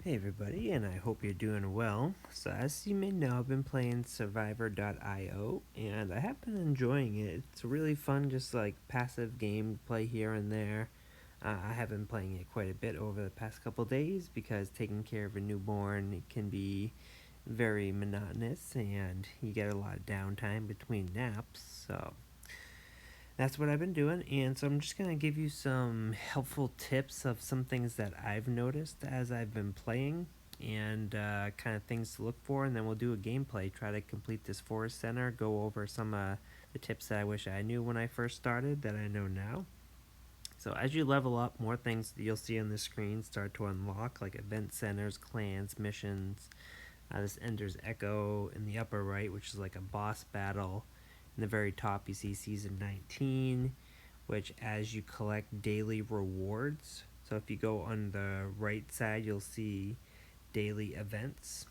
Hey everybody, and I hope you're doing well. So as you may know, I've been playing Survivor.io, and I have been enjoying it. It's a really fun, just like passive gameplay here and there. I have been playing it quite a bit over the past couple days because taking care of a newborn can be very monotonous, and you get a lot of downtime between naps. So that's what I've been doing, and so I'm just going to give you some helpful tips of some things that I've noticed as I've been playing and kind of things to look for, and then we'll do a gameplay, try to complete this forest center, go over some the tips that I wish I knew when I first started that I know now. So as you level up, more things that you'll see on the screen start to unlock, like event centers, clans, missions. This Ender's Echo in the upper right, which is like a boss battle. In the very top, you see Season 19, which as you collect daily rewards. So if you go on the right side, you'll see daily events.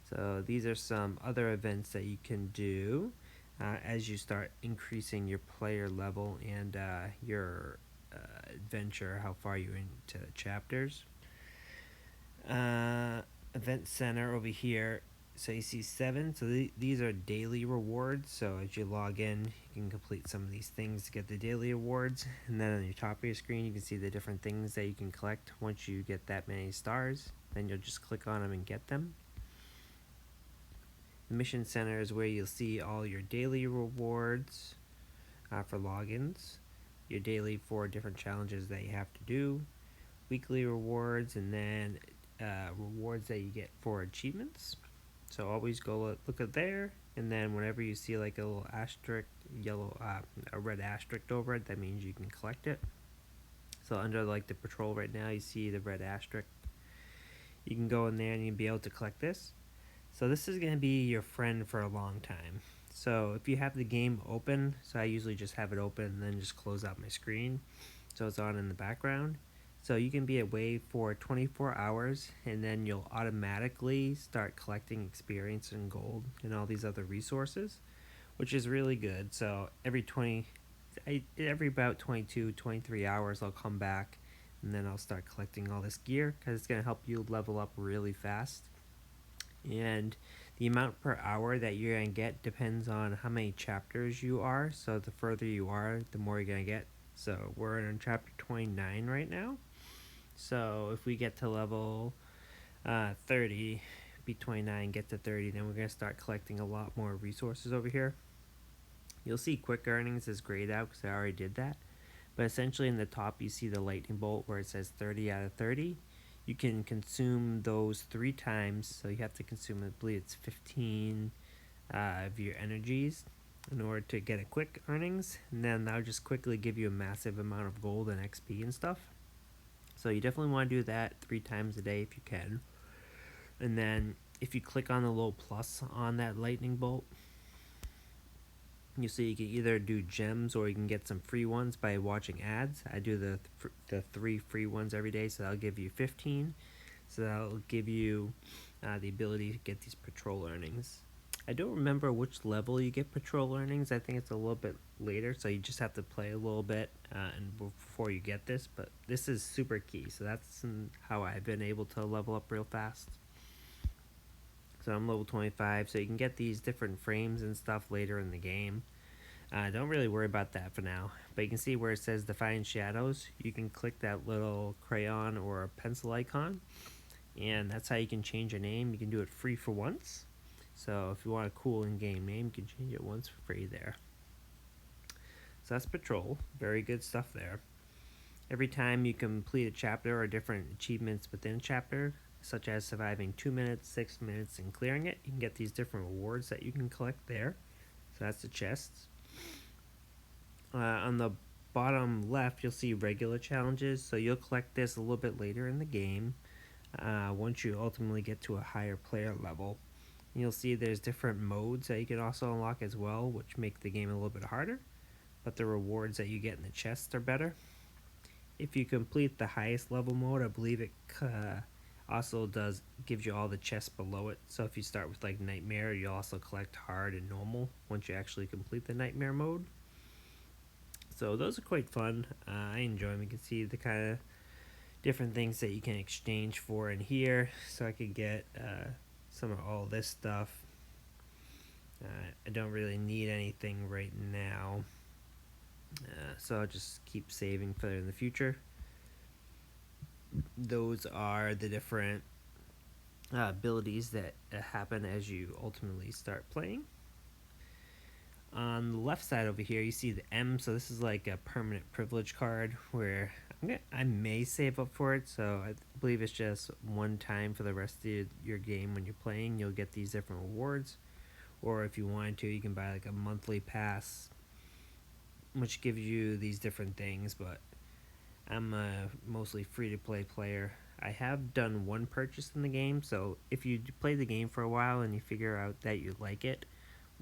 So these are some other events that you can do as you start increasing your player level and your adventure, how far you're into the chapters. Event center over here. So you see 7. So these are daily rewards. So as you log in, you can complete some of these things to get the daily rewards. And then on your top of your screen, you can see the different things that you can collect once you get that many stars. Then you'll just click on them and get them. The mission center is where you'll see all your daily rewards for logins, your daily 4 different challenges that you have to do, weekly rewards, and then rewards that you get for achievements. So always go look at there, and then whenever you see like a little asterisk, a red asterisk over it, that means you can collect it. So under like the patrol right now, you see the red asterisk. You can go in there and you'll be able to collect this. So this is going to be your friend for a long time. So if you have the game open, so I usually just have it open and then just close out my screen so it's on in the background. So you can be away for 24 hours and then you'll automatically start collecting experience and gold and all these other resources, which is really good. So every about 22, 23 hours I'll come back and then I'll start collecting all this gear because it's going to help you level up really fast. And the amount per hour that you're going to get depends on how many chapters you are. So the further you are, the more you're going to get. So we're in chapter 29 right now. So if we get to level 30, be 29, get to 30, then we're going to start collecting a lot more resources over here. You'll see quick earnings is grayed out because I already did that. But essentially in the top you see the lightning bolt where it says 30 out of 30. You can consume those 3 times, so you have to consume, I believe it's 15 of your energies in order to get a quick earnings, and then that'll just quickly give you a massive amount of gold and XP and stuff. So you definitely want to do that 3 times a day if you can. And then if you click on the little plus on that lightning bolt, you see you can either do gems or you can get some free ones by watching ads. I do the 3 free ones every day, so that'll give you 15. So that'll give you the ability to get these patrol earnings. I don't remember which level you get patrol earnings. I think it's a little bit later, so you just have to play a little bit and before you get this. But this is super key, so that's how I've been able to level up real fast. So I'm level 25, so you can get these different frames and stuff later in the game. Don't really worry about that for now, but you can see where it says Define Shadows. You can click that little crayon or a pencil icon, and that's how you can change your name. You can do it free for once. So if you want a cool in-game name, you can change it once for free there. So that's Patrol. Very good stuff there. Every time you complete a chapter or different achievements within a chapter, such as surviving 2 minutes, 6 minutes, and clearing it, you can get these different rewards that you can collect there. So that's the chests. On the bottom left, you'll see regular challenges. So you'll collect this a little bit later in the game once you ultimately get to a higher player level. And you'll see there's different modes that you can also unlock as well, which make the game a little bit harder. But the rewards that you get in the chests are better. If you complete the highest level mode, I believe it also gives you all the chests below it. So if you start with like Nightmare, you also collect hard and normal once you actually complete the Nightmare mode. So those are quite fun. I enjoy them. You can see the kind of different things that you can exchange for in here. So I could get some of all this stuff. I don't really need anything right now, so I'll just keep saving for in the future. Those are the different abilities that happen as you ultimately start playing. On the left side over here, you see the M, so this is like a permanent privilege card where I may save up for it, so I believe it's just one time for the rest of your game when you're playing. You'll get these different rewards, or if you wanted to, you can buy like a monthly pass, which gives you these different things, but I'm a mostly free-to-play player. I have done one purchase in the game, so if you play the game for a while and you figure out that you like it,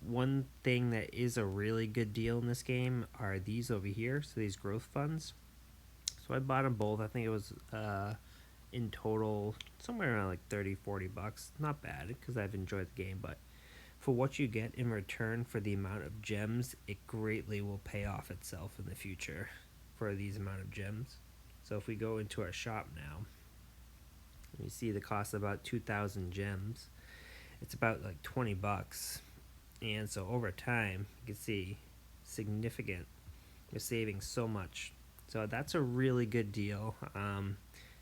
one thing that is a really good deal in this game are these over here, so these growth funds. So I bought them both. I think it was in total somewhere around like 30-40 bucks. Not bad because I've enjoyed the game, but for what you get in return for the amount of gems, it greatly will pay off itself in the future for these amount of gems. So if we go into our shop now, you see the cost of about 2,000 gems. It's about like 20 bucks. And so over time, you can see significant. You're saving so much. So that's a really good deal.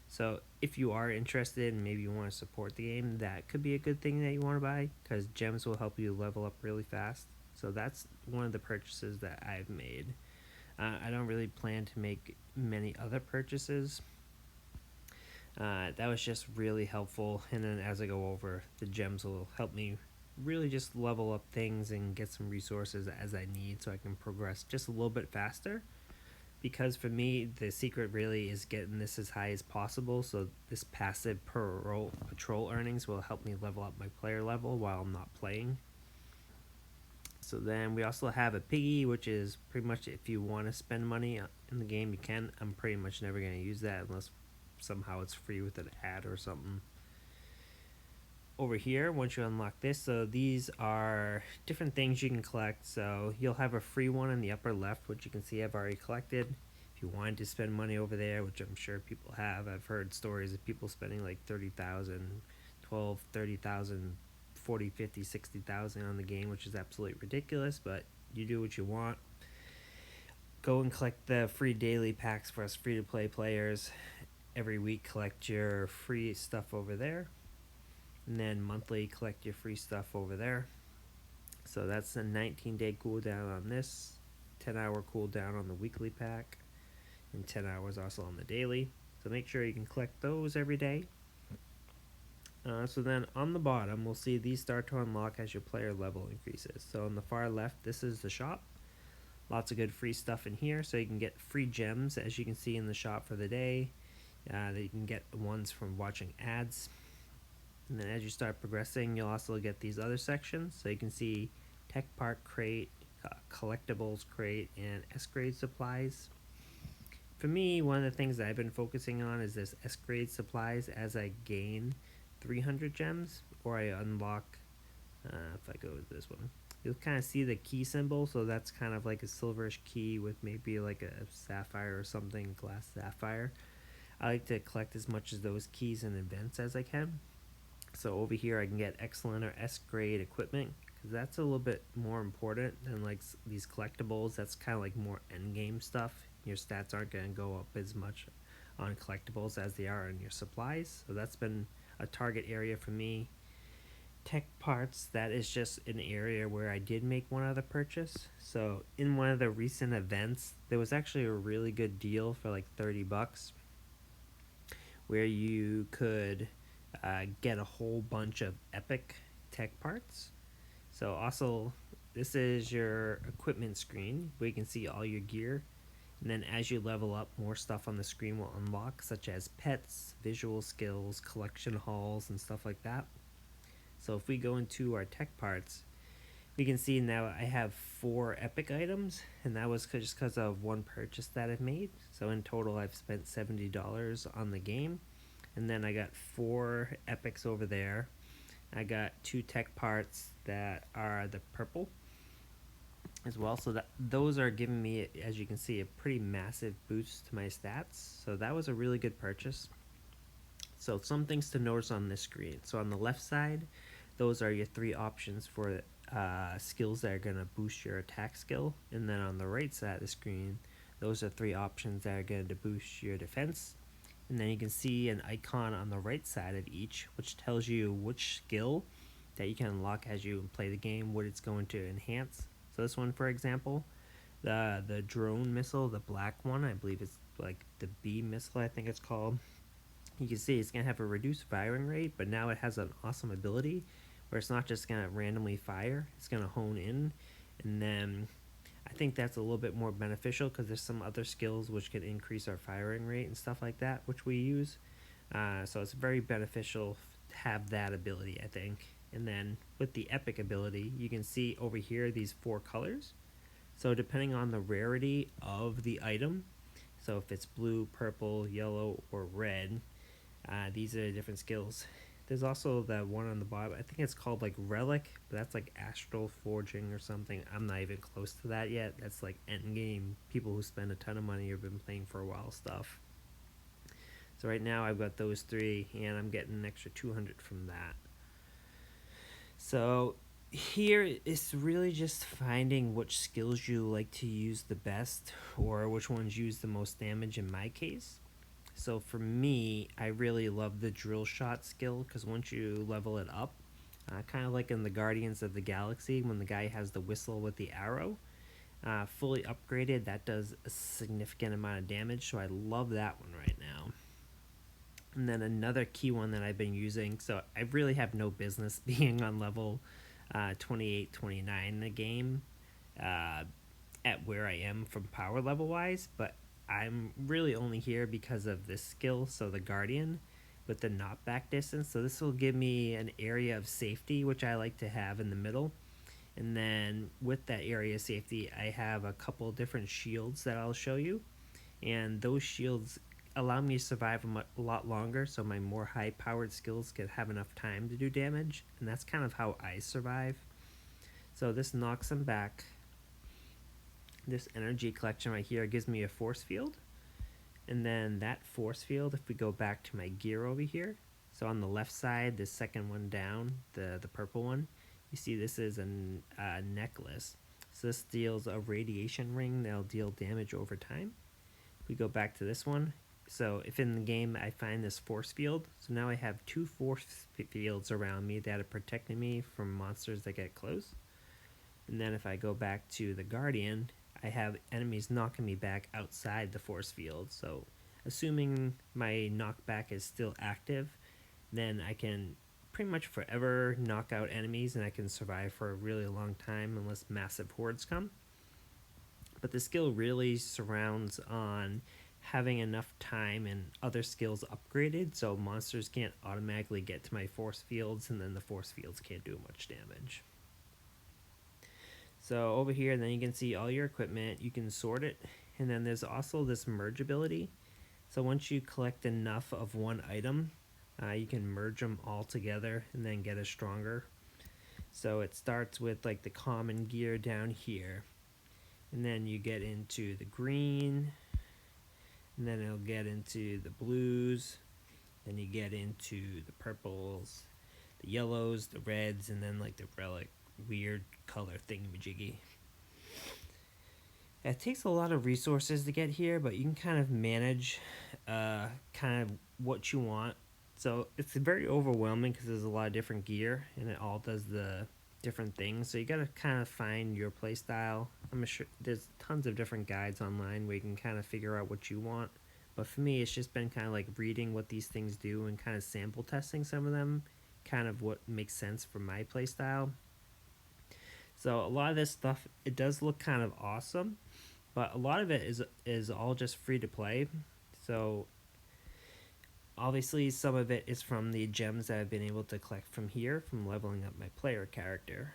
So if you are interested and maybe you want to support the game, that could be a good thing that you want to buy because gems will help you level up really fast. So that's one of the purchases that I've made. I don't really plan to make many other purchases. That was just really helpful, and then as I go over, the gems will help me really just level up things and get some resources as I need so I can progress just a little bit faster. Because for me, the secret really is getting this as high as possible, so this passive patrol earnings will help me level up my player level while I'm not playing. So then we also have a piggy, which is pretty much if you want to spend money in the game, you can. I'm pretty much never going to use that unless somehow it's free with an ad or something. Over here, once you unlock this, so these are different things you can collect. So you'll have a free one in the upper left, which you can see I've already collected. If you wanted to spend money over there, which I'm sure people have, I've heard stories of people spending like 30,000, 12, 30,000, 40, 50, 60,000 on the game, which is absolutely ridiculous, but you do what you want. Go and collect the free daily packs for us free-to-play players. Every week, collect your free stuff over there. And then monthly, collect your free stuff over there. So that's a 19-day cooldown on this, 10-hour cooldown on the weekly pack, and 10 hours also on the daily. So make sure you can collect those every day. So then on the bottom, we'll see these start to unlock as your player level increases. So on the far left, this is the shop. Lots of good free stuff in here. So you can get free gems, as you can see in the shop for the day. That you can get ones from watching ads. And then as you start progressing, you'll also get these other sections. So you can see Tech Park Crate, Collectibles Crate, and S-Grade Supplies. For me, one of the things that I've been focusing on is this S-Grade Supplies as I gain 300 gems, or I unlock, if I go with this one, you'll kind of see the key symbol, so that's kind of like a silverish key with maybe like a sapphire or something, glass sapphire. I like to collect as much of those keys in events as I can. So over here I can get excellent or S-grade equipment, because that's a little bit more important than like these collectibles. That's kind of like more end game stuff. Your stats aren't going to go up as much on collectibles as they are on your supplies. So that's been a target area for me. Tech parts, that is just an area where I did make one other purchase. So in one of the recent events, there was actually a really good deal for like 30 bucks where you could get a whole bunch of epic tech parts. So also, this is your equipment screen where you can see all your gear. And then as you level up, more stuff on the screen will unlock, such as pets, visual skills, collection hauls, and stuff like that. So if we go into our tech parts, we can see now I have 4 epic items, and that was just because of one purchase that I've made. So in total, I've spent $70 on the game. And then I got 4 epics over there. I got 2 tech parts that are the purple. as well. So that those are giving me, as you can see, a pretty massive boost to my stats. So that was a really good purchase. So some things to notice on this screen. So on the left side, those are your 3 options for skills that are going to boost your attack skill. And then on the right side of the screen, those are 3 options that are going to boost your defense. And then you can see an icon on the right side of each, which tells you which skill that you can unlock as you play the game, what it's going to enhance. So this one, for example, the drone missile, the black one, I believe it's like the B missile, I think it's called. You can see it's going to have a reduced firing rate, but now it has an awesome ability where it's not just going to randomly fire, it's going to hone in. And then I think that's a little bit more beneficial because there's some other skills which can increase our firing rate and stuff like that, which we use. So it's very beneficial to have that ability, I think. And then with the epic ability, you can see over here these 4 colors. So depending on the rarity of the item, so if it's blue, purple, yellow, or red, these are the different skills. There's also the one on the bottom. I think it's called like Relic, but that's like Astral Forging or something. I'm not even close to that yet. That's like end game. People who spend a ton of money have been playing for a while stuff. So right now I've got those 3, and I'm getting an extra 200 from that. So here it's really just finding which skills you like to use the best, or which ones use the most damage in my case. So for me, I really love the drill shot skill because once you level it up, kind of like in the Guardians of the Galaxy when the guy has the whistle with the arrow, fully upgraded, that does a significant amount of damage. So I love that one right now. And then another key one that I've been using, so I really have no business being on level 28, 29 in the game at where I am from power level wise, but I'm really only here because of this skill, so the Guardian with the knockback distance. So this will give me an area of safety, which I like to have in the middle. And then with that area of safety, I have a couple different shields that I'll show you. And those shields allow me to survive a lot longer, so my more high-powered skills can have enough time to do damage. And that's kind of how I survive. So this knocks them back. This energy collection right here gives me a force field. And then that force field, if we go back to my gear over here, so on the left side, the second one down, the purple one, you see this is a necklace. So this deals a radiation ring that'll deal damage over time. If we go back to this one, so if in the game I find this force field, so now I have 2 force fields around me that are protecting me from monsters that get close. And then if I go back to the Guardian, I have enemies knocking me back outside the force field. So assuming my knockback is still active, then I can pretty much forever knock out enemies and I can survive for a really long time unless massive hordes come. But the skill really surrounds on having enough time and other skills upgraded so monsters can't automatically get to my force fields, and then the force fields can't do much damage. So over here, then you can see all your equipment. You can sort it, and then there's also this merge ability. So once you collect enough of one item, you can merge them all together and then get a stronger. So it starts with like the common gear down here, and then you get into the green, and then it'll get into the blues, then you get into the purples, the yellows, the reds, and then like the relic weird color thingamajiggy. It takes a lot of resources to get here, but you can kind of manage kind of what you want. So it's very overwhelming because there's a lot of different gear and it all does the different things. So you got to kind of find your play style. I'm sure there's tons of different guides online where you can kind of figure out what you want. But for me, it's just been kind of like reading what these things do and kind of sample testing some of them, kind of what makes sense for my play style. So a lot of this stuff, it does look kind of awesome, but a lot of it is all just free to play. So obviously some of it is from the gems that I've been able to collect from here, from leveling up my player character.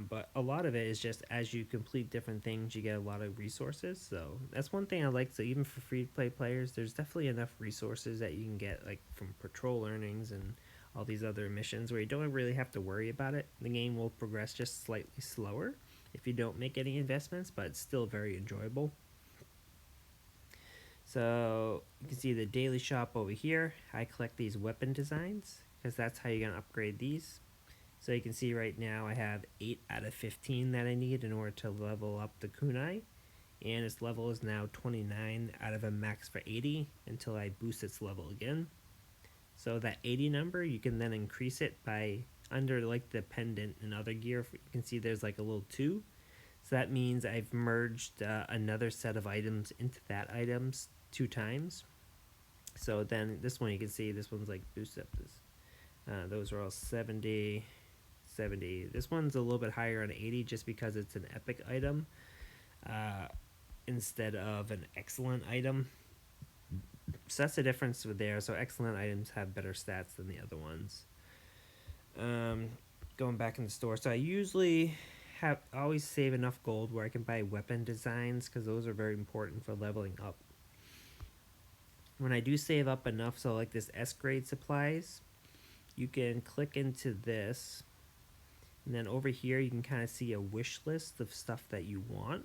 But a lot of it is just as you complete different things, you get a lot of resources. So that's one thing I like. So even for free to play players, there's definitely enough resources that you can get, like from patrol earnings and all these other missions where you don't really have to worry about it. The game will progress just slightly slower, if you don't make any investments, but it's still very enjoyable. So you can see the daily shop over here. I collect these weapon designs because that's how you're going to upgrade these. So you can see right now I have 8 out of 15 that I need in order to level up the kunai. And its level is now 29 out of a max for 80 until I boost its level again. So that 80 number, you can then increase it by under like the pendant and other gear. You can see there's like a little 2. So that means I've merged another set of items into that items 2 times. So then this one you can see this one's like boost up this. Those are all 70, 70. This one's a little bit higher on 80 just because it's an epic item instead of an excellent item. So that's the difference with there. So excellent items have better stats than the other ones. Going back in the store, so I usually always save enough gold where I can buy weapon designs because those are very important for leveling up. When I do save up enough, so like this S grade supplies, you can click into this, and then over here you can kind of see a wish list of stuff that you want.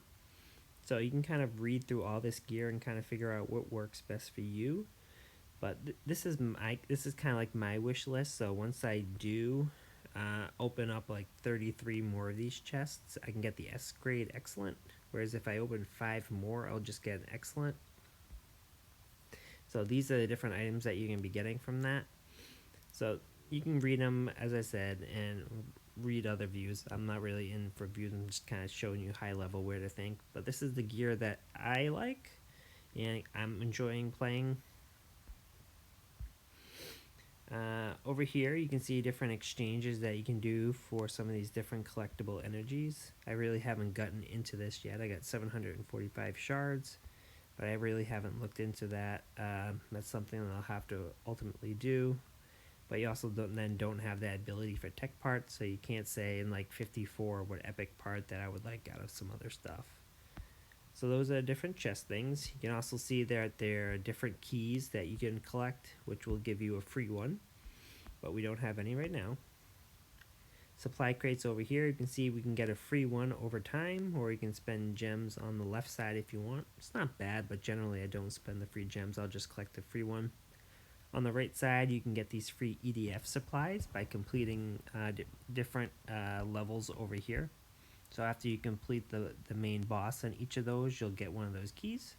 So you can kind of read through all this gear and kind of figure out what works best for you. But this is kind of like my wish list. So once I do open up like 33 more of these chests, I can get the S grade excellent. Whereas if I open 5 more, I'll just get an excellent. So these are the different items that you can be getting from that. So you can read them, as I said, and read other views. I'm not really in for views. I'm just kind of showing you high level where to think. But this is the gear that I like, and I'm enjoying playing. Over here, you can see different exchanges that you can do for some of these different collectible energies. I really haven't gotten into this yet. I got 745 shards, but I really haven't looked into that. That's something that I'll have to ultimately do. But you also don't have that ability for tech parts, so you can't say in like 54 what epic part that I would like out of some other stuff. So those are different chest things. You can also see that there are different keys that you can collect, which will give you a free one, but we don't have any right now. Supply crates over here, you can see we can get a free one over time, or you can spend gems on the left side if you want. It's not bad, but generally I don't spend the free gems. I'll just collect the free one. On the right side, you can get these free EDF supplies by completing different levels over here. So after you complete the main boss on each of those, you'll get one of those keys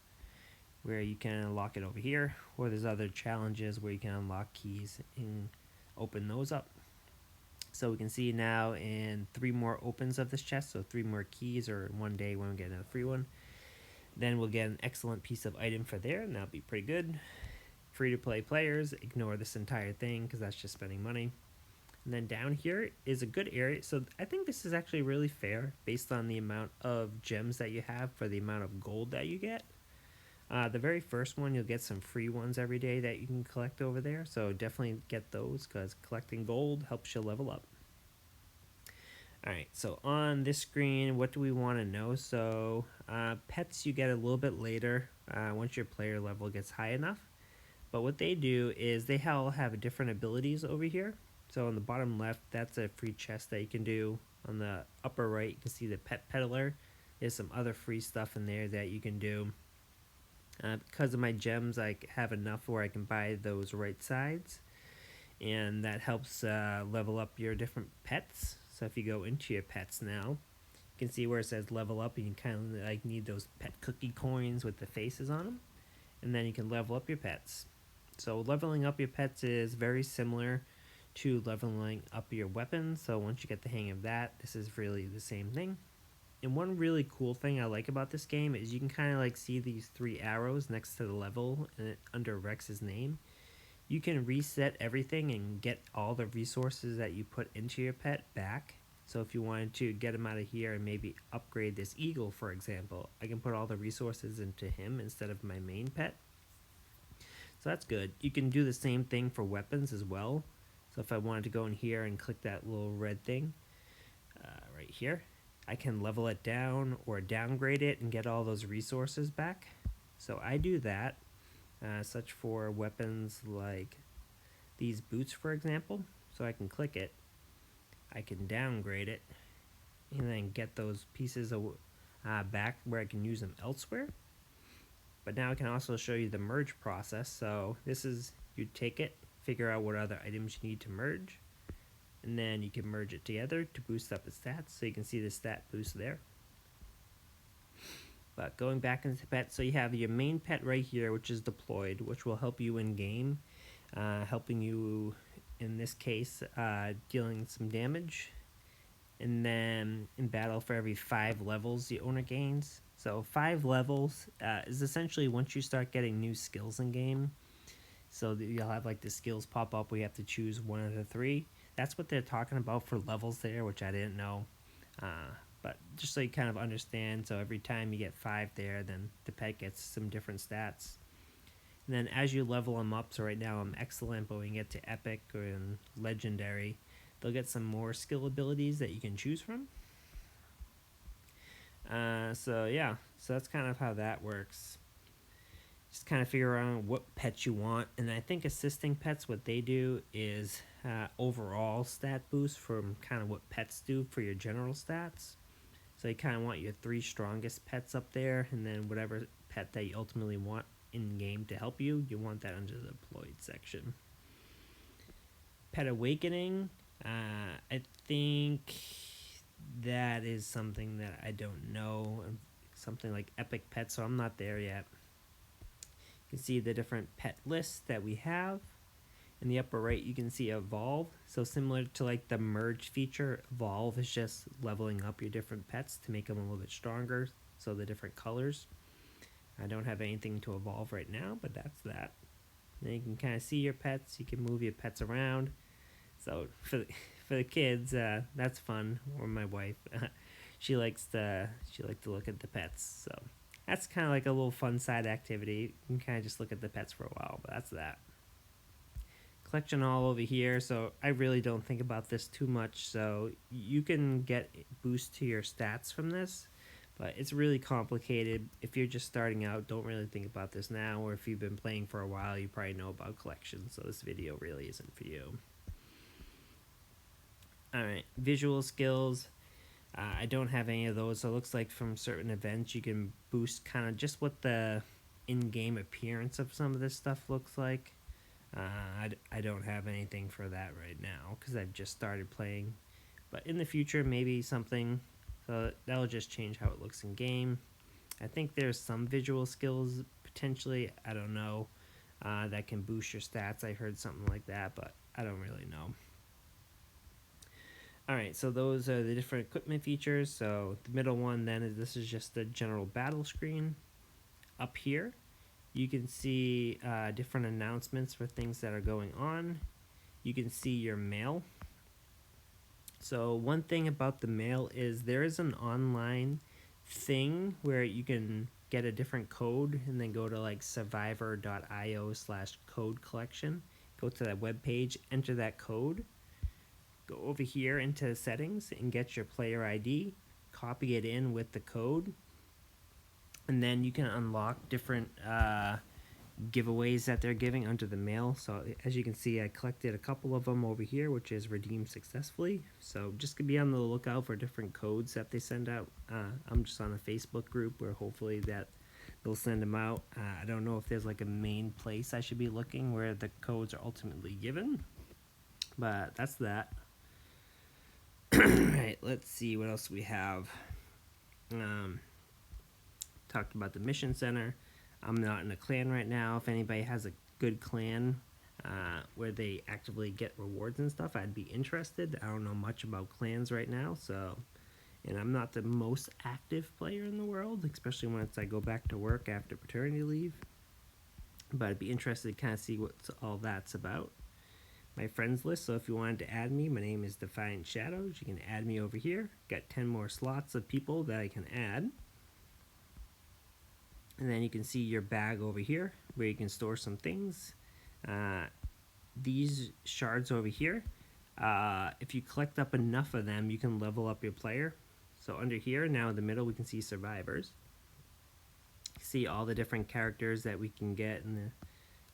where you can unlock it over here, or there's other challenges where you can unlock keys and open those up. So we can see now in 3 more opens of this chest, so 3 more keys, or one day when we get another free one. Then we'll get an excellent piece of item for there, and that'll be pretty good. Free-to-play players, ignore this entire thing because that's just spending money. And then down here is a good area. So I think this is actually really fair based on the amount of gems that you have for the amount of gold that you get. The very first one, you'll get some free ones every day that you can collect over there. So definitely get those because collecting gold helps you level up. Alright, so on this screen, what do we want to know? So pets you get a little bit later once your player level gets high enough. But what they do is they all have different abilities over here. So on the bottom left, that's a free chest that you can do. On the upper right, you can see the pet peddler. There's some other free stuff in there that you can do. Because of my gems, I have enough where I can buy those right sides. And that helps level up your different pets. So if you go into your pets now, you can see where it says level up. And you kind of like need those pet cookie coins with the faces on them. And then you can level up your pets. So leveling up your pets is very similar to leveling up your weapons. So once you get the hang of that, this is really the same thing. And one really cool thing I like about this game is you can kind of like see these 3 arrows next to the level and under Rex's name. You can reset everything and get all the resources that you put into your pet back. So if you wanted to get him out of here and maybe upgrade this eagle, for example, I can put all the resources into him instead of my main pet. So that's good. You can do the same thing for weapons as well. So if I wanted to go in here and click that little red thing right here, I can level it down or downgrade it and get all those resources back. So I do that, such for weapons like these boots, for example. So I can click it, I can downgrade it, and then get those pieces back where I can use them elsewhere. But now I can also show you the merge process. So this is, you take it, figure out what other items you need to merge, and then you can merge it together to boost up the stats. So you can see the stat boost there. But going back into pets, so you have your main pet right here, which is deployed, which will help you in game, helping you, in this case, dealing some damage. And then in battle, for every 5 levels the owner gains. So 5 levels is essentially once you start getting new skills in game. So you'll have like the skills pop up where you have to choose one of the 3. That's what they're talking about for levels there, which I didn't know. But just so you kind of understand, so every time you get 5 there, then the pet gets some different stats. And then as you level them up, so right now I'm excellent, but when you get to epic or legendary, they'll get some more skill abilities that you can choose from. So yeah, so that's kind of how that works. Just kind of figure out what pets you want, and I think assisting pets, what they do is overall stat boost from kind of what pets do for your general stats. So you kind of want your 3 strongest pets up there, and then whatever pet that you ultimately want in game to help you, you want that under the deployed section. Pet awakening, I think that is something that I don't know. Something like epic pets, so I'm not there yet. You can see the different pet lists that we have. In the upper right, you can see evolve. So similar to like the merge feature, evolve is just leveling up your different pets to make them a little bit stronger. So the different colors. I don't have anything to evolve right now, but that's that. Then you can kind of see your pets. You can move your pets around. So for the kids, that's fun. Or my wife, she likes to look at the pets. So that's kind of like a little fun side activity. You can kind of just look at the pets for a while, but that's that. Collection all over here, so I really don't think about this too much. So you can get boost to your stats from this, but it's really complicated. If you're just starting out, don't really think about this now, or if you've been playing for a while, you probably know about collections, so this video really isn't for you. Alright, visual skills. I don't have any of those, so it looks like from certain events you can boost kind of just what the in-game appearance of some of this stuff looks like. I don't have anything for that right now because I've just started playing. But in the future, maybe something. So that'll just change how it looks in game. I think there's some visual skills potentially, I don't know, that can boost your stats. I heard something like that, but I don't really know. Alright, so those are the different equipment features. So the middle one then is, this is just the general battle screen. Up here, you can see different announcements for things that are going on. You can see your mail. So one thing about the mail is there is an online thing where you can get a different code and then go to like survivor.io/code collection. Go to that web page, enter that code, go over here into settings and get your player ID, copy it in with the code, and then you can unlock different giveaways that they're giving under the mail. So as you can see, I collected a couple of them over here, which is redeemed successfully. So just be on the lookout for different codes that they send out. I'm just on a Facebook group where hopefully that they'll send them out. I don't know if there's like a main place I should be looking where the codes are ultimately given, but that's that. Alright, let's see what else we have. Talked about the mission center. I'm not in a clan right now. If anybody has a good clan where they actively get rewards and stuff, I'd be interested. I don't know much about clans right now, so, and I'm not the most active player in the world, especially once I go back to work after paternity leave. But I'd be interested to kind of see what all that's about. My friends list, so if you wanted to add me, my name is Defiant Shadows. You can add me over here. Got 10 more slots of people that I can add. And then you can see your bag over here where you can store some things. These shards over here, if you collect up enough of them, you can level up your player. So under here, now in the middle, we can see survivors. See all the different characters that we can get in the.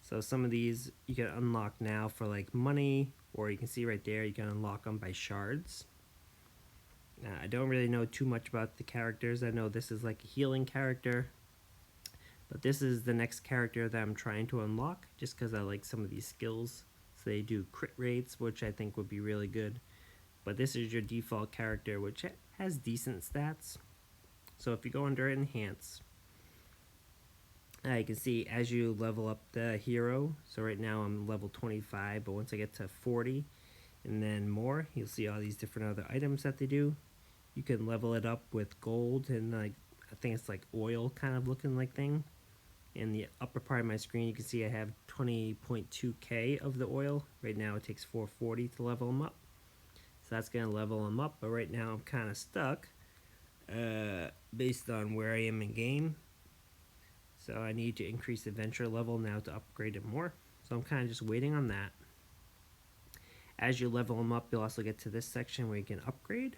So some of these you can unlock now for like money, or you can see right there you can unlock them by shards. I don't really know too much about the characters. I know this is like a healing character, but this is the next character that I'm trying to unlock just because I like some of these skills. So they do crit rates, which I think would be really good. But this is your default character, which has decent stats. So if you go under Enhance, you can see as you level up the hero. So right now I'm level 25, but once I get to 40 and then more, you'll see all these different other items that they do. You can level it up with gold and like I think it's like oil kind of looking like thing. In the upper part of my screen, you can see I have 20.2k of the oil. Right now it takes 440 to level them up. So that's going to level them up, but right now I'm kind of stuck based on where I am in game. So I need to increase the venture level now to upgrade it more. So I'm kind of just waiting on that. As you level them up, you'll also get to this section where you can upgrade.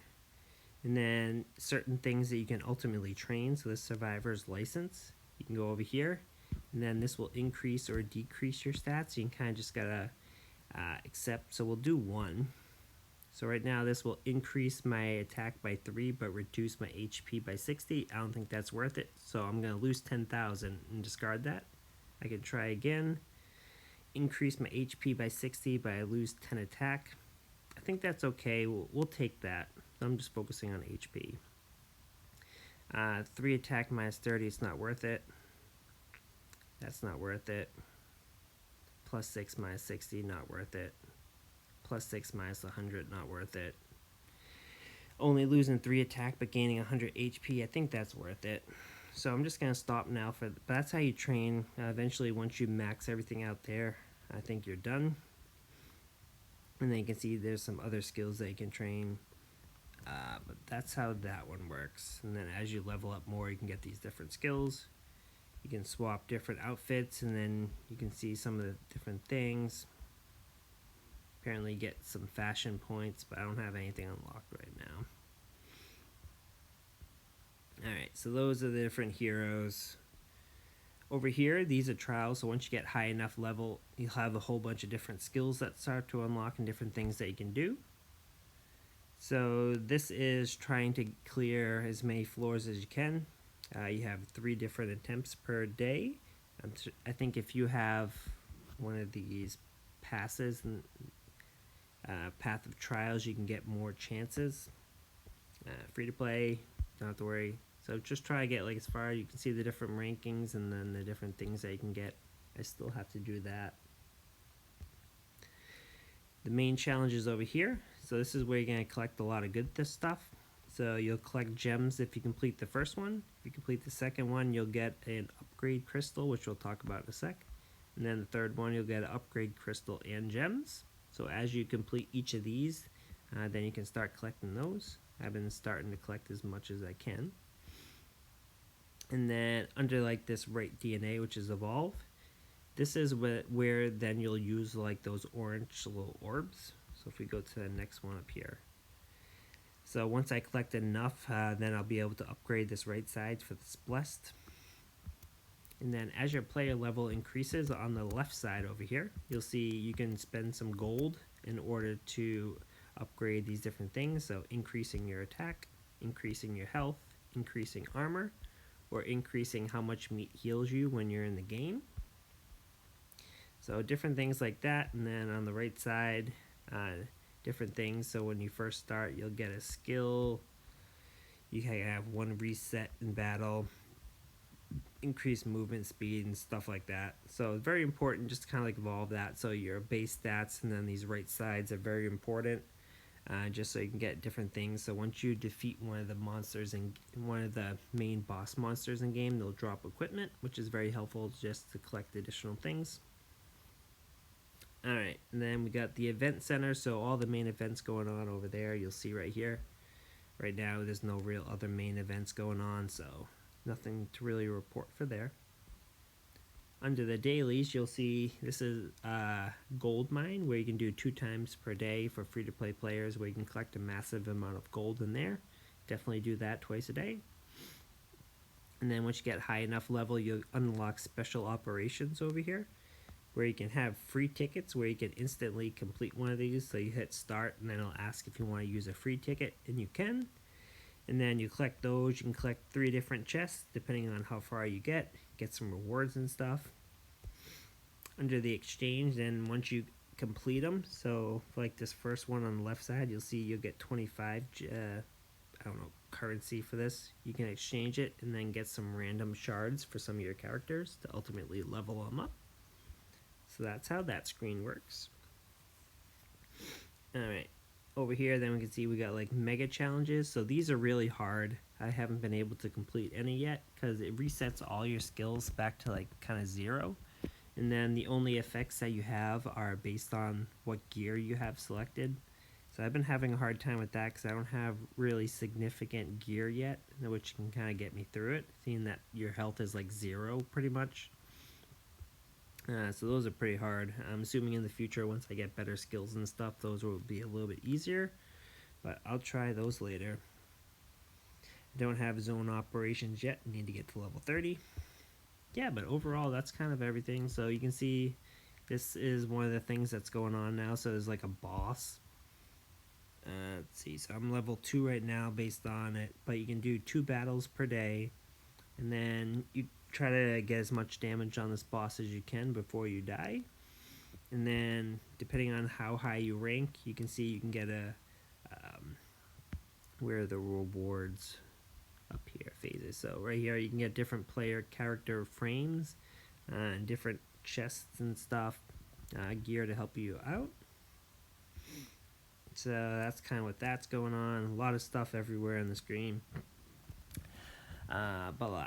And then certain things that you can ultimately train. So the survivor's license, you can go over here. And then this will increase or decrease your stats. You can kind of just gotta accept. So we'll do 1. So right now this will increase my attack by 3 but reduce my HP by 60. I don't think that's worth it. So I'm going to lose 10,000 and discard that. I can try again. Increase my HP by 60 but I lose 10 attack. I think that's okay. We'll take that. I'm just focusing on HP. 3 attack minus 30, it's not worth it. That's not worth it. Plus 6 minus 60, not worth it. Plus 6 minus 100, not worth it. Only losing 3 attack but gaining 100 HP, I think that's worth it. So I'm just going to stop now. But that's how you train. Eventually, once you max everything out there, I think you're done. And then you can see there's some other skills that you can train. But that's how that one works. And then as you level up more, you can get these different skills. You can swap different outfits, and then you can see some of the different things. Apparently get some fashion points, but I don't have anything unlocked right now. Alright, so those are the different heroes. Over here, these are trials, so once you get high enough level, you'll have a whole bunch of different skills that start to unlock and different things that you can do. So this is trying to clear as many floors as you can. You have 3 different attempts per day. I think if you have one of these passes and Path of Trials, you can get more chances. Free to play, don't have to worry. So just try to get like as far. You can see the different rankings and then the different things that you can get. I still have to do that. The main challenge is over here. So this is where you're going to collect a lot of good stuff. So you'll collect gems if you complete the first one. If you complete the second one, you'll get an upgrade crystal, which we'll talk about in a sec. And then the third one, you'll get an upgrade crystal and gems. So as you complete each of these, then you can start collecting those. I've been starting to collect as much as I can. And then under like this right DNA, which is evolve, this is where then you'll use like those orange little orbs. So if we go to the next one up here. So once I collect enough, then I'll be able to upgrade this right side for this blessed. And then as your player level increases on the left side over here, you'll see you can spend some gold in order to upgrade these different things. So increasing your attack, increasing your health, increasing armor, or increasing how much meat heals you when you're in the game. So different things like that. And then on the right side, different things. So when you first start, you'll get a skill. You can have 1 reset in battle, increase movement speed and stuff like that. So it's very important just to kind of like evolve that. So your base stats and then these right sides are very important, just so you can get different things. So once you defeat one of the monsters and one of the main boss monsters in game, they'll drop equipment, which is very helpful just to collect additional things. Alright, and then we got the event center, so all the main events going on over there, you'll see right here. Right now there's no real other main events going on, so nothing to really report for there. Under the dailies, you'll see this is gold mine, where you can do 2 times per day for free-to-play players, where you can collect a massive amount of gold in there. Definitely do that twice a day. And then once you get high enough level, you'll unlock special operations over here, where you can have free tickets where you can instantly complete one of these. So you hit start and then it'll ask if you want to use a free ticket, and you can. And then you collect those. You can collect 3 different chests depending on how far you get some rewards and stuff. Under the exchange, then once you complete them, so for like this first one on the left side, you'll see you'll get 25 I don't know, currency for this. You can exchange it and then get some random shards for some of your characters to ultimately level them up. So that's how that screen works. Alright, over here then we can see we got like mega challenges. So these are really hard. I haven't been able to complete any yet because it resets all your skills back to like kind of 0. And then the only effects that you have are based on what gear you have selected. So I've been having a hard time with that because I don't have really significant gear yet, which can kind of get me through it, seeing that your health is like 0 pretty much. So those are pretty hard. I'm assuming in the future, once I get better skills and stuff, those will be a little bit easier, but I'll try those later. I don't have zone operations yet. I need to get to level 30. Yeah, but overall, that's kind of everything. So you can see this is one of the things that's going on now. So there's like a boss. Let's see, so I'm level 2 right now based on it, but you can do 2 battles per day, and then you try to get as much damage on this boss as you can before you die. And then depending on how high you rank, you can see you can get a where are the rewards up here, phases. So right here you can get different player character frames and different chests and stuff, gear to help you out. So that's kind of what that's going on. A lot of stuff everywhere on the screen.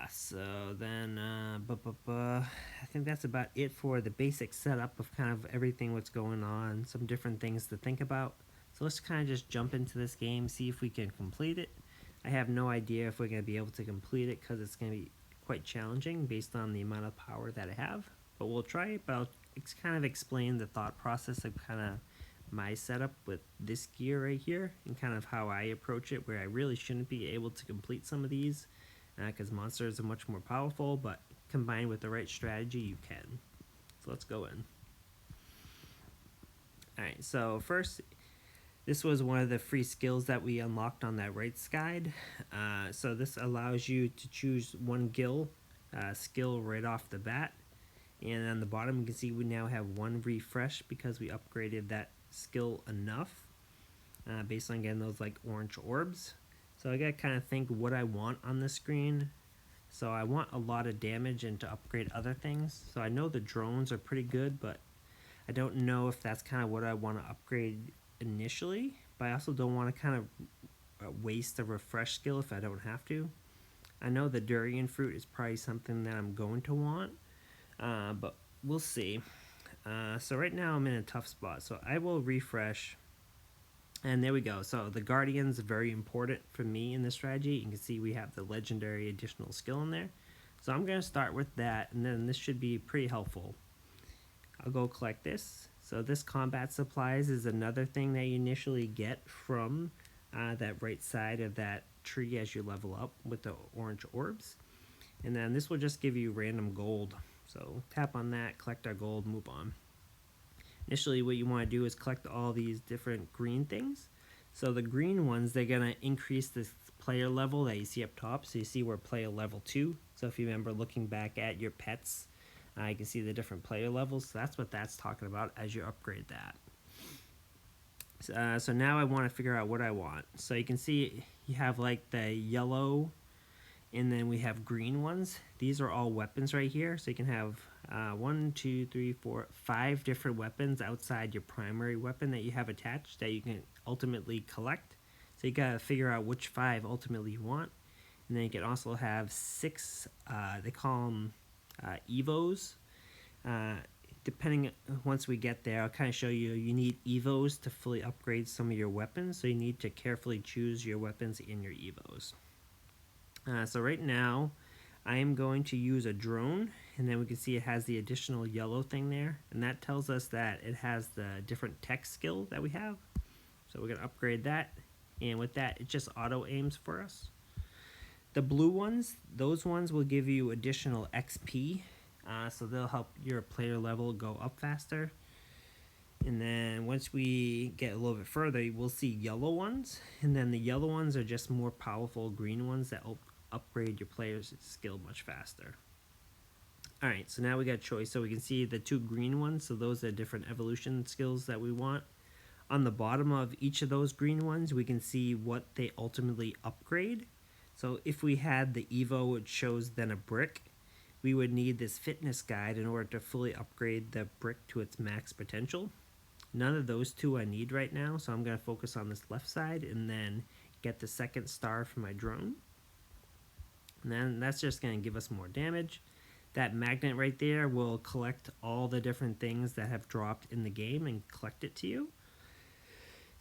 So then I think that's about it for the basic setup of kind of everything what's going on, some different things to think about. So let's kind of just jump into this game, see if we can complete it. I have no idea if we're going to be able to complete it because it's going to be quite challenging based on the amount of power that I have, but we'll try it. But I'll kind of explain the thought process of kind of my setup with this gear right here and kind of how I approach it, where I really shouldn't be able to complete some of these because monsters are much more powerful, but combined with the right strategy you can. So let's go in. Alright, so first, this was one of the free skills that we unlocked on that right side. So this allows you to choose one skill right off the bat. And on the bottom you can see we now have 1 refresh because we upgraded that skill enough based on getting those like orange orbs. So I gotta kind of think what I want on the screen. So I want a lot of damage and to upgrade other things. So I know the drones are pretty good, but I don't know if that's kind of what I want to upgrade initially. But I also don't want to kind of waste a refresh skill if I don't have to. I know the durian fruit is probably something that I'm going to want, but we'll see. So right now I'm in a tough spot, so I will refresh. And there we go. So the Guardian's very important for me in this strategy. You can see we have the legendary additional skill in there. So I'm going to start with that, and then this should be pretty helpful. I'll go collect this. So this combat supplies is another thing that you initially get from that right side of that tree as you level up with the orange orbs. And then this will just give you random gold. So tap on that, collect our gold, move on. Initially what you want to do is collect all these different green things. So the green ones, they're going to increase this player level that you see up top. So you see we're player level 2. So if you remember looking back at your pets, you can see the different player levels. So that's what that's talking about as you upgrade that. So now I want to figure out what I want. So you can see you have like the yellow, and then we have green ones. These are all weapons right here. So you can have 1, 2, 3, 4, 5 different weapons outside your primary weapon that you have attached that you can ultimately collect. So you gotta figure out which 5 ultimately you want. And then you can also have 6, they call them Evos. Depending, once we get there, I'll kind of show you, you need Evos to fully upgrade some of your weapons. So you need to carefully choose your weapons in your Evos. So right now, I am going to use a drone, and then we can see it has the additional yellow thing there, and that tells us that it has the different tech skill that we have. So we're going to upgrade that, and with that, it just auto aims for us. The blue ones, those ones will give you additional XP, so they'll help your player level go up faster. And then once we get a little bit further, we'll see yellow ones. And then the yellow ones are just more powerful green ones that upgrade your player's skill much faster. Alright, so now we got choice. So we can see the 2 green ones. So those are different evolution skills that we want. On the bottom of each of those green ones, we can see what they ultimately upgrade. So if we had the Evo, which shows then a brick, we would need this fitness guide in order to fully upgrade the brick to its max potential. None of those 2 I need right now, so I'm going to focus on this left side and then get the 2nd star for my drone. And then that's just going to give us more damage. That magnet right there will collect all the different things that have dropped in the game and collect it to you.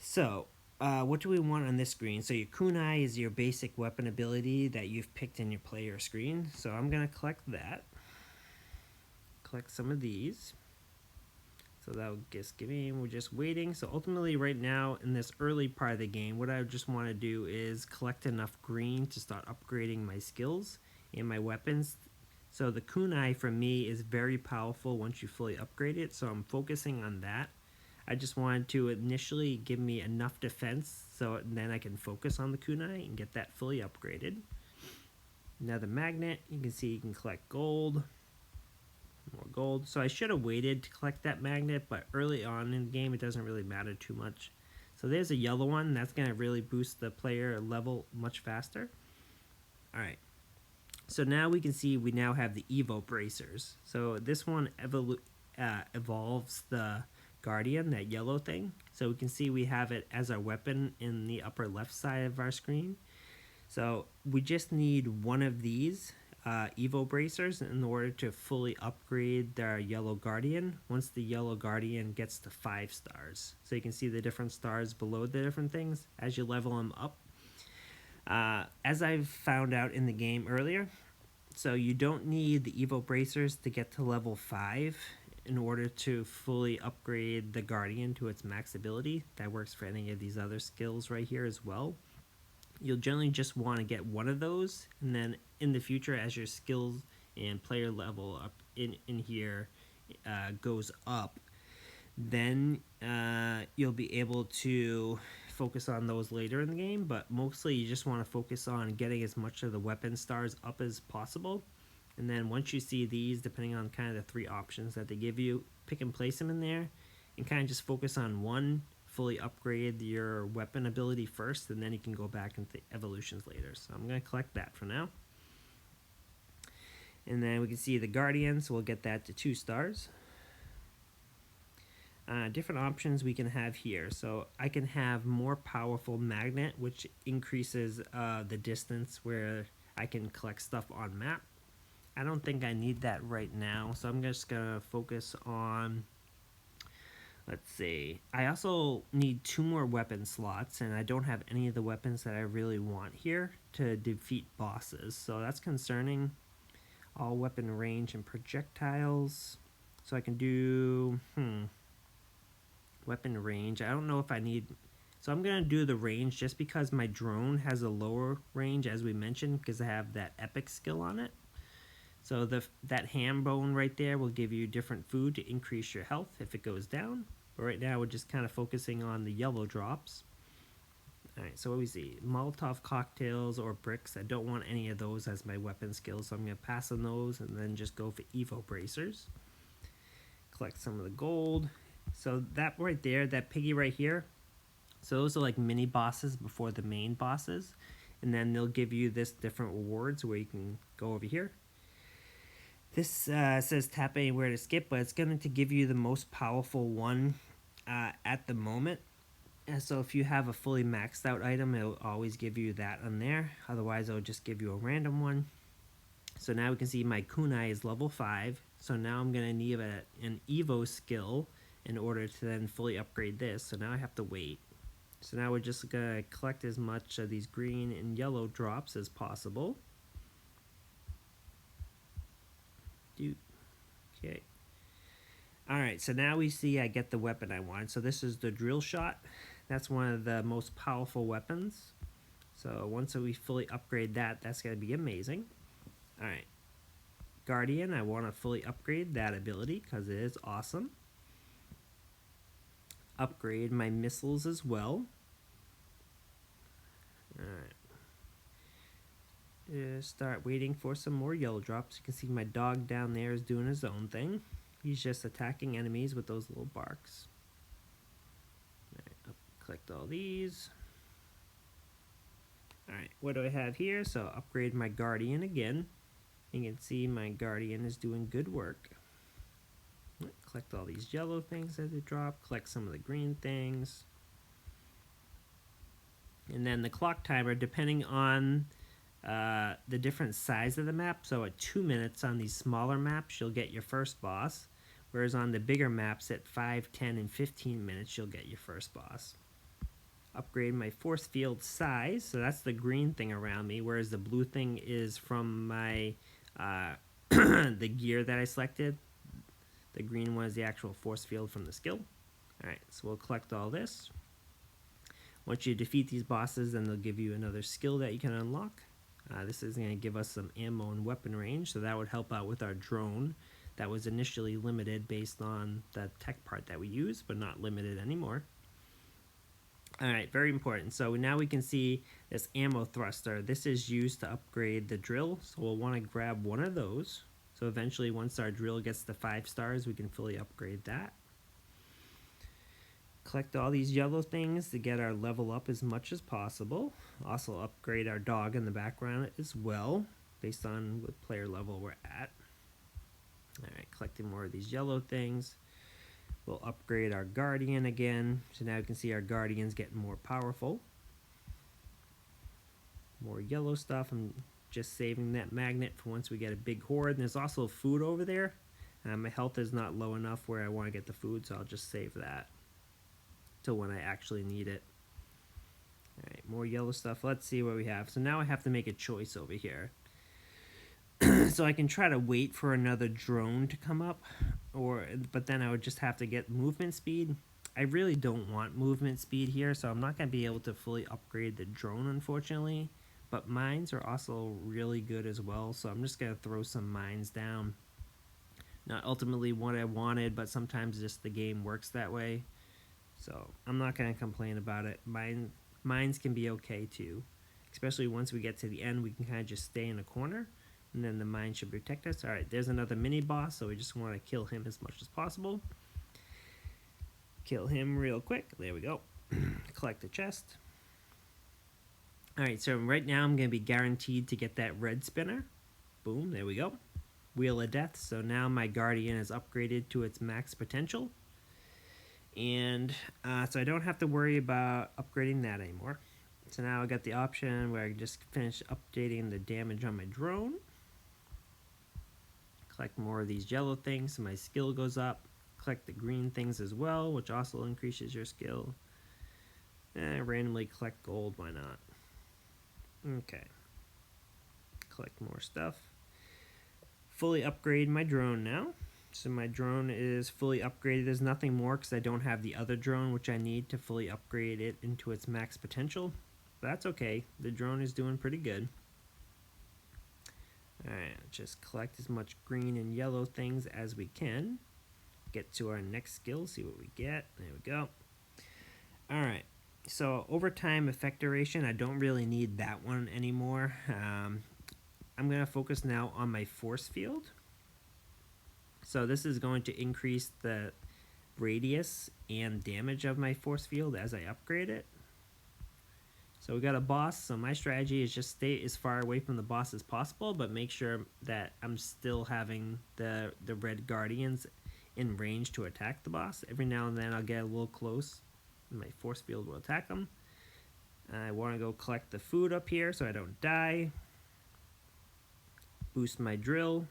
So, what do we want on this screen? So your kunai is your basic weapon ability that you've picked in your player screen. So I'm going to collect that. Collect some of these. So that'll just give me, we're just waiting. So ultimately right now in this early part of the game, what I just want to do is collect enough green to start upgrading my skills and my weapons. So the kunai for me is very powerful once you fully upgrade it. So I'm focusing on that. I just wanted to initially give me enough defense so then I can focus on the kunai and get that fully upgraded. Now the magnet, you can see you can collect gold. More gold. So I should have waited to collect that magnet, but early on in the game it doesn't really matter too much. So there's a yellow one. That's going to really boost the player level much faster. Alright. So now we can see we now have the Evo bracers. So this one evolves the Guardian, that yellow thing. So we can see we have it as our weapon in the upper left side of our screen. So we just need one of these Evo bracers in order to fully upgrade their yellow Guardian once the yellow Guardian gets to 5 stars. So you can see the different stars below the different things as you level them up. As I've found out in the game earlier, so you don't need the Evo bracers to get to level 5 in order to fully upgrade the Guardian to its max ability. That works for any of these other skills right here as well. You'll generally just want to get one of those, and then in the future as your skills and player level up in here goes up, then you'll be able to focus on those later in the game, but mostly you just want to focus on getting as much of the weapon stars up as possible. And then once you see these, depending on kind of the 3 options that they give you, pick and place them in there and kind of just focus on one, fully upgrade your weapon ability first, and then you can go back into evolutions later. So I'm going to collect that for now. And then we can see the Guardian, so we'll get that to 2 stars. Different options we can have here. So I can have more powerful magnet, which increases the distance where I can collect stuff on map. I don't think I need that right now, so I'm just going to focus on, let's see, I also need 2 more weapon slots, and I don't have any of the weapons that I really want here to defeat bosses, so that's concerning. All weapon range and projectiles, so I can do, weapon range, I don't know if I need, so I'm going to do the range just because my drone has a lower range, as we mentioned, because I have that epic skill on it. So that ham bone right there will give you different food to increase your health if it goes down. But right now we're just kind of focusing on the yellow drops. Alright, so what we see? Molotov cocktails or bricks. I don't want any of those as my weapon skills, so I'm going to pass on those and then just go for Evo bracers. Collect some of the gold. So that right there, that piggy right here, so those are like mini bosses before the main bosses. And then they'll give you this different rewards where you can go over here. This says tap anywhere to skip, but it's going to give you the most powerful one at the moment. And so if you have a fully maxed out item, it'll always give you that on there. Otherwise, it'll just give you a random one. So now we can see my kunai is level 5. So now I'm going to need an Evo skill in order to then fully upgrade this. So now I have to wait. So now we're just going to collect as much of these green and yellow drops as possible. Okay. Alright, so now we see I get the weapon I want. So this is the drill shot. That's one of the most powerful weapons. So once we fully upgrade that, that's going to be amazing. Alright. Guardian, I want to fully upgrade that ability because it is awesome. upgrade my missiles as well. Alright. Start waiting for some more yellow drops. You can see my dog down there is doing his own thing. He's just attacking enemies with those little barks. Alright, collect all these. Alright, what do I have here? So upgrade my Guardian again. You can see my Guardian is doing good work. Collect all these yellow things as they drop. Collect some of the green things. And then the clock timer, depending on the different size of the map. So at 2 minutes on these smaller maps, you'll get your first boss. Whereas on the bigger maps at 5, 10, and 15 minutes, you'll get your first boss. Upgrade my force field size. So that's the green thing around me, whereas the blue thing is from my the gear that I selected. The green one is the actual force field from the skill. Alright, so we'll collect all this. Once you defeat these bosses, then they'll give you another skill that you can unlock. This is going to give us some ammo and weapon range, so that would help out with our drone. That was initially limited based on the tech part that we use, but not limited anymore. Alright, very important. So now we can see this ammo thruster. This is used to upgrade the drill, so we'll want to grab one of those. So eventually, once our drill gets to 5 stars, we can fully upgrade that. Collect all these yellow things to get our level up as much as possible. Also upgrade our dog in the background as well, based on what player level we're at. Alright, collecting more of these yellow things. We'll upgrade our Guardian again. So now you can see our Guardian's getting more powerful. More yellow stuff. I'm just saving that magnet for once we get a big horde. And there's also food over there. My health is not low enough where I want to get the food, so I'll just save that till when I actually need it. Alright, more yellow stuff. Let's see what we have. So now I have to make a choice over here. So I can try to wait for another drone to come up, but then I would just have to get movement speed. I really don't want movement speed here, so I'm not going to be able to fully upgrade the drone, unfortunately. But mines are also really good as well, so I'm just going to throw some mines down. Not ultimately what I wanted, but sometimes just the game works that way. So I'm not going to complain about it. Mines can be okay too. Especially once we get to the end, we can kind of just stay in a corner. And then the mine should protect us. Alright, there's another mini boss, so we just want to kill him as much as possible. Kill him real quick. There we go. Collect the chest. Alright, so right now I'm going to be guaranteed to get that red spinner. Boom, there we go. Wheel of Death. So now my Guardian is upgraded to its max potential. And so I don't have to worry about upgrading that anymore. So now I got the option where I can just finish updating the damage on my drone. Collect more of these yellow things so my skill goes up. Collect the green things as well, which also increases your skill. And randomly collect gold, why not? Okay. Collect more stuff. Fully upgrade my drone now. So my drone is fully upgraded. There's nothing more because I don't have the other drone, which I need to fully upgrade it into its max potential. But that's okay. The drone is doing pretty good. Alright, just collect as much green and yellow things as we can. Get to our next skill, see what we get. There we go. Alright, so overtime effect duration, I don't really need that one anymore. I'm going to focus now on my force field. So this is going to increase the radius and damage of my force field as I upgrade it. So we got a boss, so my strategy is just stay as far away from the boss as possible, but make sure that I'm still having the red guardians in range to attack the boss. Every now and then I'll get a little close, and my force field will attack them. I want to go collect the food up here so I don't die. Boost my drill.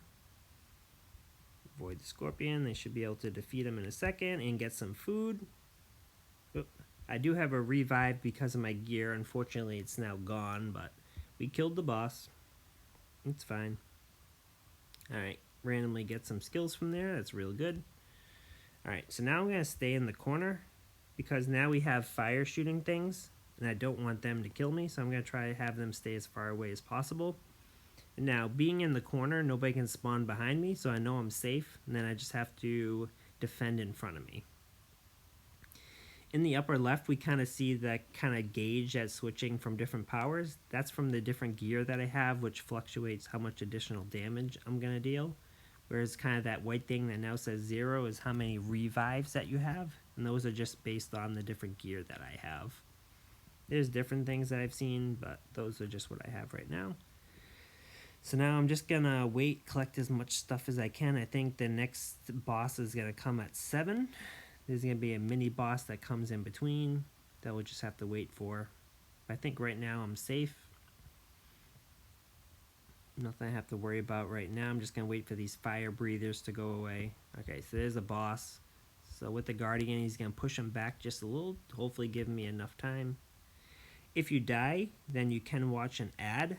Avoid the scorpion. They should be able to defeat him in a second and get some food. Oop. I do have a revive because of my gear. Unfortunately, it's now gone, but we killed the boss. It's fine. Alright, randomly get some skills from there. That's real good. Alright, so now I'm going to stay in the corner because now we have fire shooting things, and I don't want them to kill me, so I'm going to try to have them stay as far away as possible. And now, being in the corner, nobody can spawn behind me, so I know I'm safe, and then I just have to defend in front of me. in the upper left, we kind of see that kind of gauge that's switching from different powers. That's from the different gear that I have, which fluctuates how much additional damage I'm going to deal. Whereas kind of that white thing that now says 0 is how many revives that you have. And those are just based on the different gear that I have. There's different things that I've seen, but those are just what I have right now. So now I'm just going to wait, collect as much stuff as I can. I think the next boss is going to come at 7. There's going to be a mini boss that comes in between that we'll just have to wait for. I think right now I'm safe. Nothing I have to worry about right now. I'm just going to wait for these fire breathers to go away. Okay, so there's a boss. So with the Guardian, he's going to push him back just a little, hopefully give me enough time. If you die, then you can watch an ad.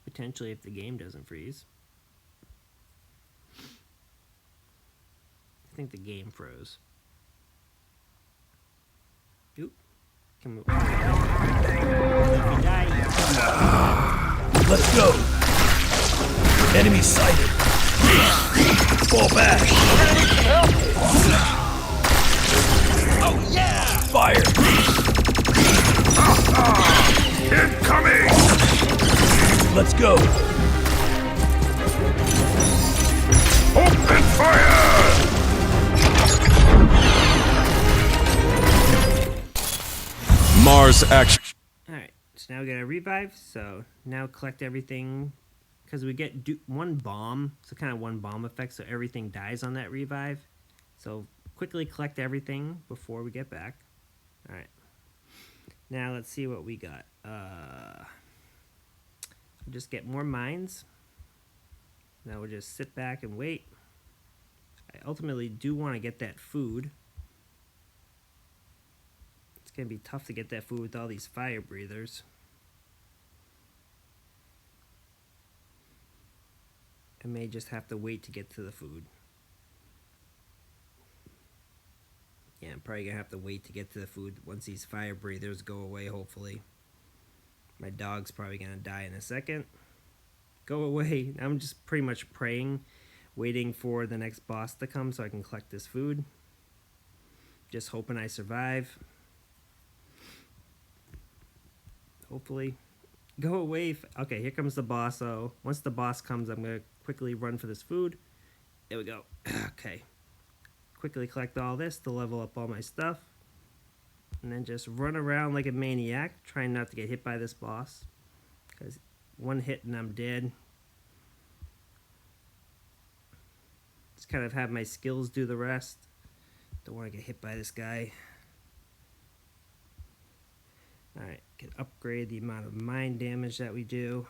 Potentially if the game doesn't freeze. I think the game froze. Oop. Can we... Let's go. Enemy sighted. Fall back. Oh yeah! Fire. Incoming. Let's go. Open fire. Mars action. Alright, so now we got a revive, so now collect everything, because we get one bomb, so kind of one bomb effect, so everything dies on that revive. So quickly collect everything before we get back. Alright, now let's see what we got. Just get more mines. Now we'll just sit back and wait. I ultimately do want to get that food. It's going to be tough to get that food with all these fire breathers. I may just have to wait to get to the food. Yeah, I'm probably going to have to wait to get to the food once these fire breathers go away, hopefully. My dog's probably going to die in a second. Go away. I'm just pretty much praying, waiting for the next boss to come so I can collect this food. Just hoping I survive. Hopefully. Go away. Okay, here comes the boss. So once the boss comes, I'm going to quickly run for this food. There we go. Okay. Quickly collect all this to level up all my stuff. And then just run around like a maniac, trying not to get hit by this boss. Because one hit and I'm dead. Just kind of have my skills do the rest. Don't want to get hit by this guy. Alright, can upgrade the amount of mine damage that we do.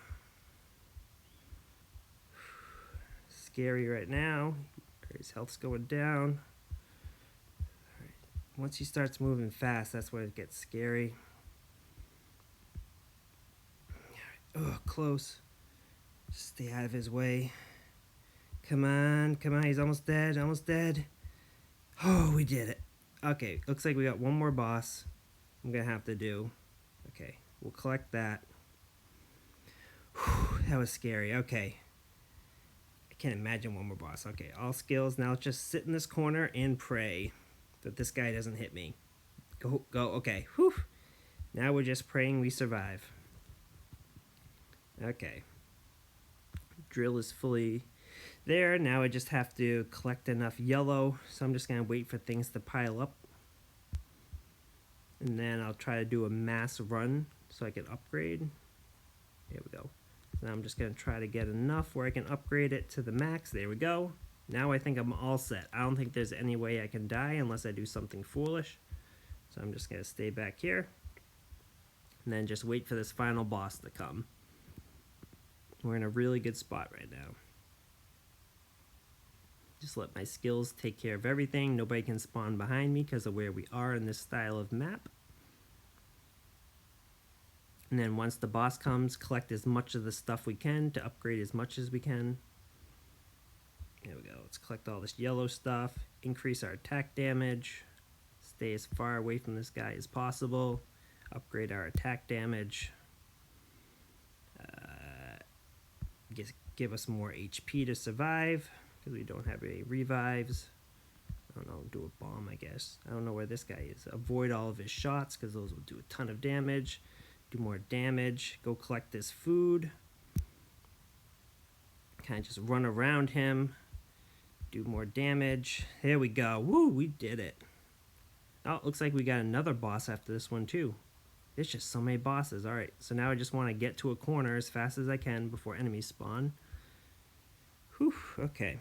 Scary right now. His health's going down. Alright, once he starts moving fast, that's when it gets scary. Oh, close. Just stay out of his way. Come on, come on, he's almost dead, almost dead. Oh, we did it. Okay, looks like we got one more boss I'm gonna have to do. Okay, we'll collect that. Whew, that was scary. Okay. I can't imagine one more boss. Okay, all skills. Now just sit in this corner and pray that this guy doesn't hit me. Go, go. Okay. Whew. Now we're just praying we survive. Okay. Drill is fully there. Now I just have to collect enough yellow. So I'm just going to wait for things to pile up. And then I'll try to do a mass run so I can upgrade. There we go. So now I'm just going to try to get enough where I can upgrade it to the max. There we go. Now I think I'm all set. I don't think there's any way I can die unless I do something foolish. So I'm just going to stay back here. And then just wait for this final boss to come. We're in a really good spot right now. Just let my skills take care of everything. Nobody can spawn behind me because of where we are in this style of map. And then once the boss comes, collect as much of the stuff we can to upgrade as much as we can. There we go. Let's collect all this yellow stuff. Increase our attack damage. Stay as far away from this guy as possible. Upgrade our attack damage. Give us more HP to survive. because we don't have any revives. I don't know, do a bomb, I guess. I don't know where this guy is. Avoid all of his shots, because those will do a ton of damage. Do more damage. Go collect this food. Kind of just run around him. Do more damage. There we go. Woo, we did it. Oh, looks like we got another boss after this one, too. There's just so many bosses. Alright, so now I just want to get to a corner as fast as I can before enemies spawn. Whew, okay.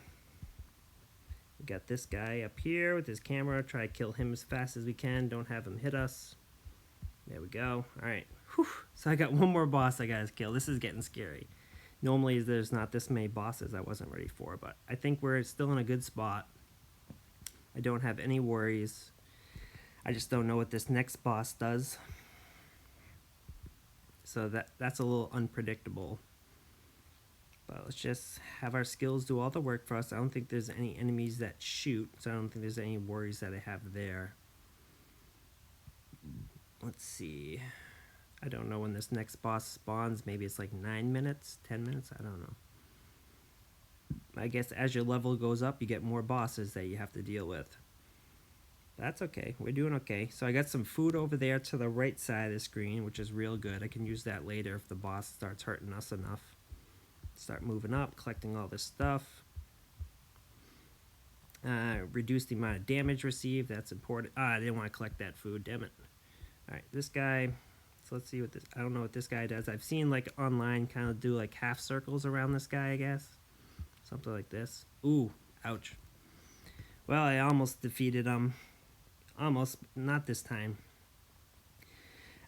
We got this guy up here with his camera. Try to kill him as fast as we can. Don't have him hit us. There we go. Alright. Whew. So I got one more boss I gotta kill. This is getting scary. Normally there's not this many bosses I wasn't ready for, but I think we're still in a good spot. I don't have any worries. I just don't know what this next boss does. So that's a little unpredictable. But let's just have our skills do all the work for us. I don't think there's any enemies that shoot, so I don't think there's any worries that I have there. Let's see. I don't know when this next boss spawns. Maybe it's like 9 minutes, 10 minutes, I don't know. I guess as your level goes up, you get more bosses that you have to deal with. That's okay. We're doing okay. So I got some food over there to the right side of the screen, which is real good. I can use that later if the boss starts hurting us enough. Start moving up, collecting all this stuff. Reduce the amount of damage received. That's important. I didn't want to collect that food. Damn it. Alright, this guy. So let's see what this... I don't know what this guy does. I've seen like online kind of do like half circles around this guy, I guess. Something like this. Ooh, ouch. Well, I almost defeated him. Almost. Not this time.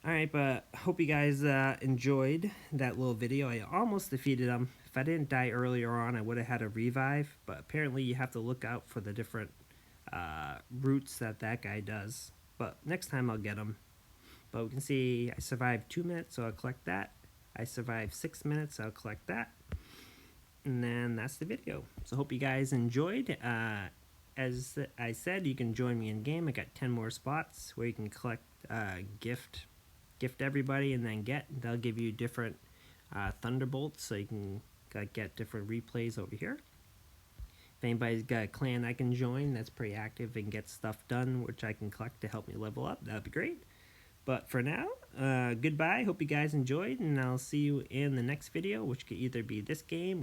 Alright, but hope you guys enjoyed that little video. I almost defeated him. If I didn't die earlier on, I would have had a revive. But apparently you have to look out for the different routes that guy does. But next time I'll get him. But we can see I survived 2 minutes, so I'll collect that. I survived 6 minutes, so I'll collect that. And then that's the video. So hope you guys enjoyed. As I said, you can join me in game. I got 10 more spots where you can collect gift everybody, and then they'll give you different thunderbolts, so you can get different replays over here. If anybody's got a clan I can join that's pretty active and get stuff done, which I can collect to help me level up, that'd be great. But for now, goodbye. Hope you guys enjoyed, and I'll see you in the next video, which could either be this game